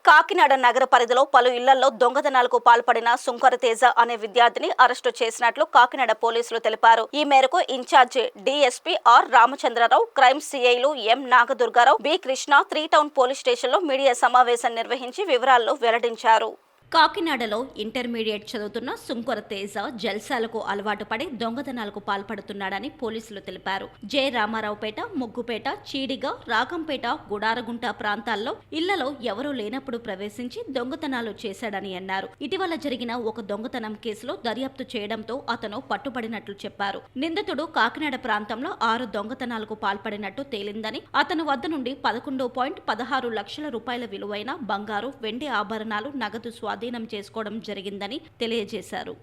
కాకినాడ నగర పరిధిలో పలు ఇళ్లలో దొంగతనాలకు పాల్పడిన సుంకర తేజ అనే విద్యార్థిని అరెస్టు చేసినట్లు కాకినాడ పోలీసులు తెలిపారు. ఈ మేరకు in charge DSP R Ramachandrarao, crime సీఐలు M Nagadurgarao, B Krishna 3 town police స్టేషన్లో మీడియా సమావేశం నిర్వహించి వివరాలను వెల్లడించారు. కాకినాడలో ఇంటర్మీడియట్ చదువుతున్న సుంకర తేజ జల్సాలకు అలవాటు పడి దొంగతనాలకు పాల్పడుతున్నాడని పోలీసులు తెలిపారు. జె రామారావుపేట, ముగ్గుపేట, చీడిగ, రాగంపేట, గుడారగుంట ప్రాంతాల్లో ఇళ్లలో ఎవరూ లేనప్పుడు ప్రవేశించి దొంగతనాలు చేశాడని అన్నారు. ఇటీవల జరిగిన ఒక దొంగతనం కేసులో దర్యాప్తు చేయడంతో అతను పట్టుబడినట్లు చెప్పారు. నిందితుడు కాకినాడ ప్రాంతంలో 6 దొంగతనాలకు పాల్పడినట్టు తేలిందని, అతను వద్ద నుండి 11.16 లక్షల రూపాయల విలువైన బంగారు, వెండి ఆభరణాలు, నగదు స్వాధీనం చేసుకోవడం జరిగిందని తెలియజేశారు.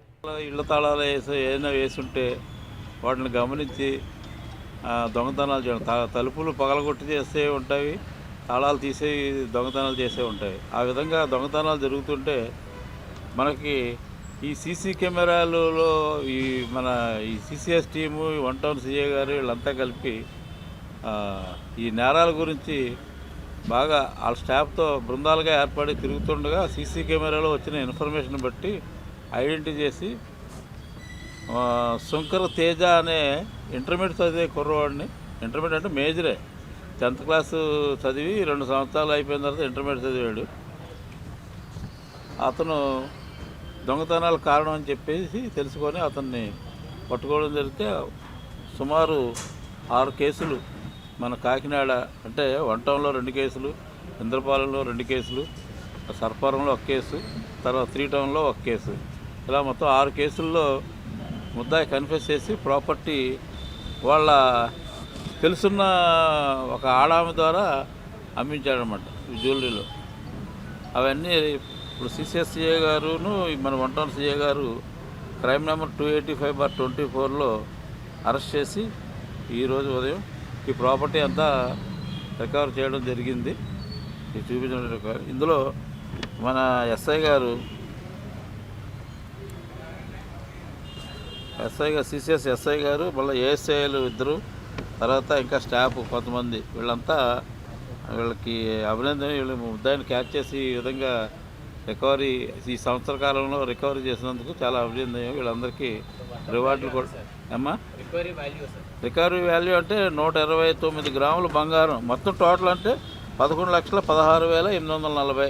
ఇళ్ల తాళాలు ఏదైనా వేసుంటే వాటిని గమనించి దొంగతనాలు చేయడం, తలుపులు పగలగొట్టి చేసే ఉంటాయి, తాళాలు తీసే దొంగతనాలు చేసే ఉంటాయి. ఆ విధంగా దొంగతనాలు జరుగుతుంటే మనకి ఈ సీసీ కెమెరాలలో మన సిసిఎస్ టీము, 1 టౌన్ సిఐ గారు వీళ్ళంతా కలిపి ఈ నేరాల గురించి బాగా వాళ్ళ స్టాఫ్తో బృందాలుగా ఏర్పడి తిరుగుతుండగా సీసీ కెమెరాలో వచ్చిన ఇన్ఫర్మేషన్ బట్టి ఐడెంటిఫై చేసి సుంకర తేజ అనే ఇంటర్మీడియట్ చదివే కుర్రవాడిని, ఇంటర్మీడియట్ అంటే మేజరే, 10th క్లాసు చదివి 2 సంవత్సరాలు అయిపోయిన తర్వాత ఇంటర్మీడియట్ చదివాడు. అతను దొంగతనాల కారణం అని చెప్పేసి తెలుసుకొని అతన్ని పట్టుకోవడం జరిగితే సుమారు 6 కేసులు మన కాకినాడ అంటే 1 టౌన్లో 2 కేసులు, ఇంద్రపాలెంలో 2 కేసులు, సర్పారంలో 1 కేసు, తర్వాత 3 టౌన్లో 1 కేసు, ఇలా మొత్తం 6 కేసుల్లో ముద్దాయి కన్ఫెస్ చేసి ప్రాపర్టీ వాళ్ళ తెలుసున్న ఒక ఆడామె ద్వారా అమ్మించాడనమాట జ్యువెలరీలో. అవన్నీ ఇప్పుడు సిసిఎస్సిఏ గారును మన 1 టౌన్ సిఏ గారు క్రైమ్ నెంబర్ 285/24లో అరెస్ట్ చేసి ఈరోజు ఉదయం ఈ ప్రాపర్టీ అంతా రికవర్ చేయడం జరిగింది. ఇది చూపించడం ఇందులో మన ఎస్ఐ గారు సిసిఎస్ ఎస్ఐ గారు, మళ్ళీ ఏఎస్ఐలు 2, తర్వాత ఇంకా స్టాఫ్ కొంతమంది, వీళ్ళకి అభినందన. వీళ్ళు ముద్దాయిని క్యాచ్ చేసి ఈ విధంగా రికవరీ ఈ సంవత్సర కాలంలో రికవరీ చేసినందుకు చాలా అభినందన. వీళ్ళందరికీ రివార్డులు కూడా రికవరీ వాల్యూ అంటే 129 గ్రాముల బంగారం, మొత్తం టోటల్ అంటే 11,16,840.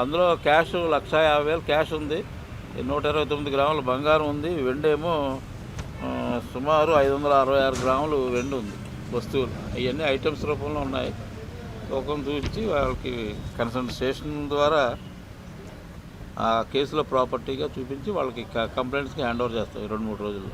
అందులో క్యాష్ 1,50,000 క్యాష్ ఉంది, 129 గ్రాముల బంగారం ఉంది, వెండేమో సుమారు 566 గ్రాములు వెండి ఉంది. వస్తువులు అవన్నీ ఐటమ్స్ రూపంలో ఉన్నాయి. తూకం చూపించి వాళ్ళకి కన్సర్న్ స్టేషన్ ద్వారా ఆ కేసులో ప్రాపర్టీగా చూపించి వాళ్ళకి కంప్లైంట్స్కి హ్యాండ్ ఓవర్ చేస్తాం 2-3 రోజుల్లో.